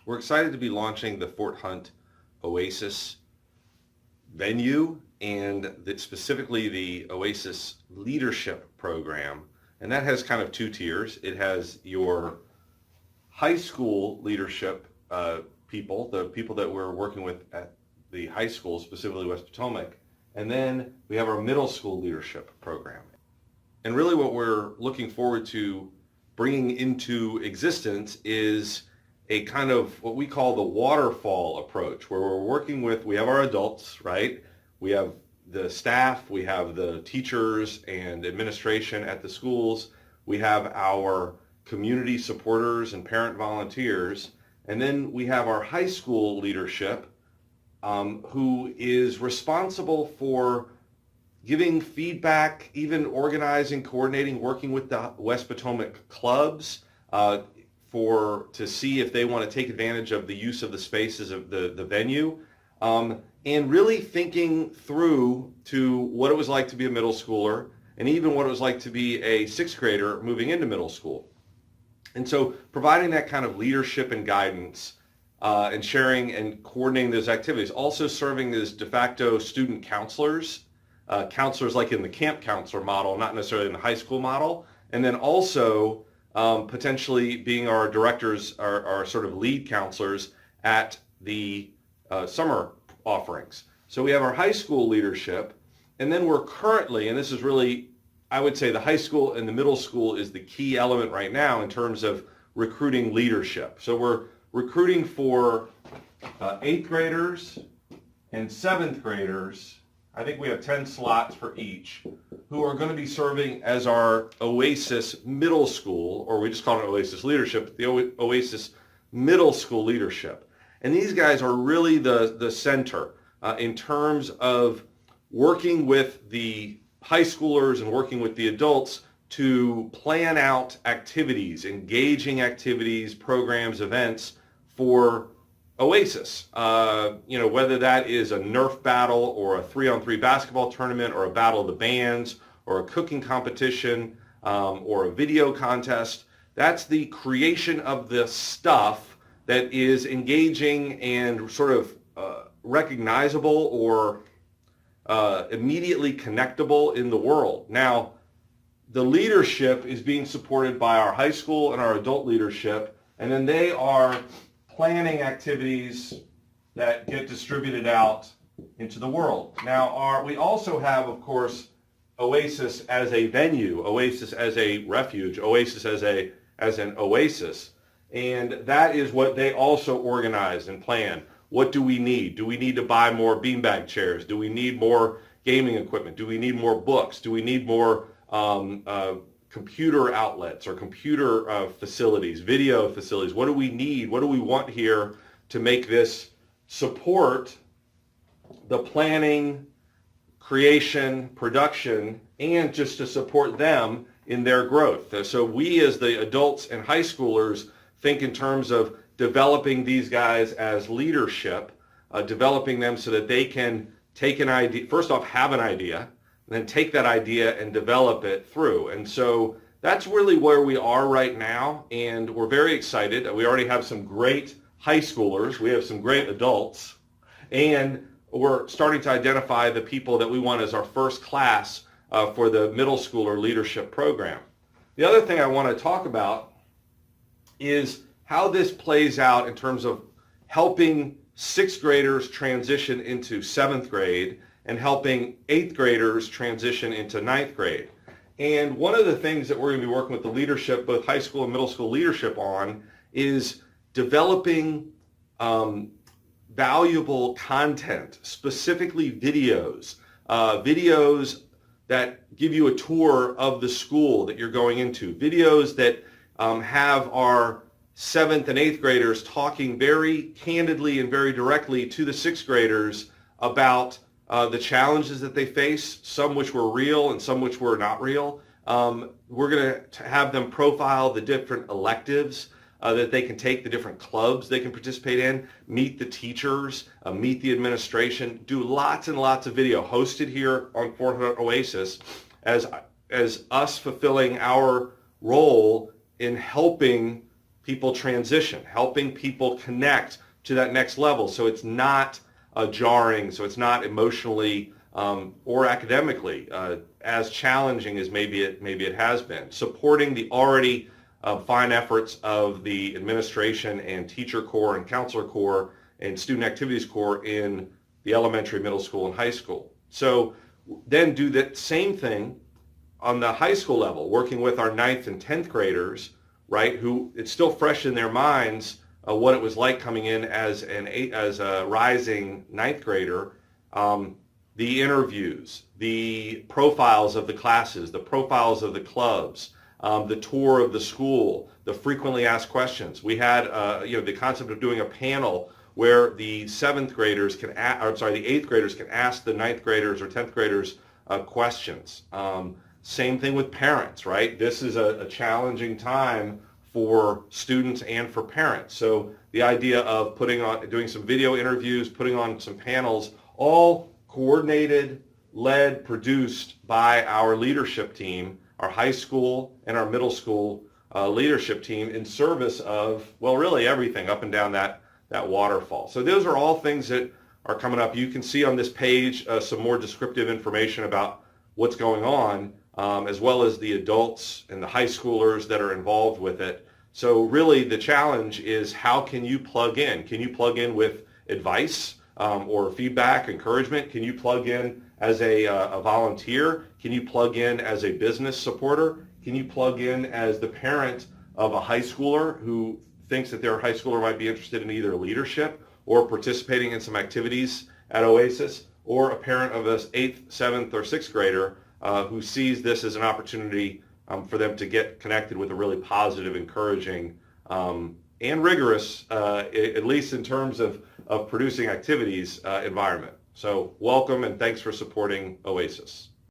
We're excited to be launching the Fort Hunt Oasis venue and specifically the Oasis Leadership Program. And that has kind of two tiers. It has your high school leadership people, the people that we're working with at the high school, specifically West Potomac. And then we have our middle school leadership program. And really what we're looking forward to bringing into existence is a kind of what we call the waterfall approach, where we're working with, we have our adults, right? We have the staff, we have the teachers and administration at the schools, we have our community supporters and parent volunteers, and then we have our high school leadership who is responsible for giving feedback, even organizing, coordinating, working with the West Potomac clubs to see if they want to take advantage of the use of the spaces of the venue, and really thinking through to what it was like to be a middle schooler and even what it was like to be a sixth grader moving into middle school. And so providing that kind of leadership and guidance and sharing and coordinating those activities, also serving as de facto student counselors, counselors like in the camp counselor model, not necessarily in the high school model, and then also potentially being our directors, our sort of lead counselors at the summer offerings. So we have our high school leadership, and then we're currently, and this is really, I would say the high school and the middle school is the key element right now in terms of recruiting leadership. So we're recruiting for 8th graders and 7th graders. I think we have 10 slots for each, who are going to be serving as our Oasis middle school, or we just call it Oasis leadership, the Oasis middle school leadership. And these guys are really the center in terms of working with the high schoolers and working with the adults to plan out activities, engaging activities, programs, events for Oasis. Whether that is a Nerf battle or a 3-on-3 basketball tournament or a battle of the bands or a cooking competition or a video contest, that's the creation of the stuff that is engaging and sort of recognizable or immediately connectable in the world. Now, the leadership is being supported by our high school and our adult leadership, and then they are planning activities that get distributed out into the world. Now, we also have, of course, Oasis as a venue, Oasis as a refuge, Oasis as an oasis. And that is what they also organize and plan. What do we need? Do we need to buy more beanbag chairs? Do we need more gaming equipment? Do we need more books? Do we need more computer outlets or computer facilities, video facilities? What do we need? What do we want here to make this support the planning, creation, production, and just to support them in their growth? So we as the adults and high schoolers think in terms of developing these guys as leadership, developing them so that they can take an idea, first off have an idea, and then take that idea and develop it through. And so that's really where we are right now, and we're very excited. We already have some great high schoolers, we have some great adults, and we're starting to identify the people that we want as our first class for the middle schooler leadership program. The other thing I want to talk about is how this plays out in terms of helping 6th graders transition into 7th grade and helping 8th graders transition into 9th grade. And one of the things that we're going to be working with the leadership, both high school and middle school leadership on, is developing valuable content, specifically videos that give you a tour of the school that you're going into, videos that have our 7th and 8th graders talking very candidly and very directly to the 6th graders about the challenges that they face, some which were real and some which were not real. We're going to have them profile the different electives that they can take, the different clubs they can participate in, meet the teachers, meet the administration, do lots and lots of video hosted here on Fort Hunt Oasis as us fulfilling our role in helping people transition, helping people connect to that next level. So it's not jarring, so it's not emotionally or academically as challenging as maybe it has been. Supporting the already fine efforts of the administration and teacher corps and counselor corps and student activities corps in the elementary, middle school, and high school. So then do that same thing on the high school level, working with our 9th and 10th graders, right, who it's still fresh in their minds what it was like coming in as a rising 9th grader. The interviews, the profiles of the classes, the profiles of the clubs, the tour of the school, the frequently asked questions. We had the concept of doing a panel where the 7th graders can, the 8th graders can ask the 9th graders or 10th graders questions. Same thing with parents, right? This is a challenging time for students and for parents. So the idea of doing some video interviews, putting on some panels, all coordinated, led, produced by our leadership team, our high school and our middle school leadership team in service of, well, really everything up and down that waterfall. So those are all things that are coming up. You can see on this page some more descriptive information about what's going on, as well as the adults and the high schoolers that are involved with it. So really the challenge is, how can you plug in? Can you plug in with advice or feedback, encouragement? Can you plug in as a volunteer? Can you plug in as a business supporter? Can you plug in as the parent of a high schooler who thinks that their high schooler might be interested in either leadership or participating in some activities at Oasis, or a parent of an 8th, 7th, or 6th grader who sees this as an opportunity for them to get connected with a really positive, encouraging, and rigorous, at least in terms of producing activities, environment. So welcome, and thanks for supporting Oasis.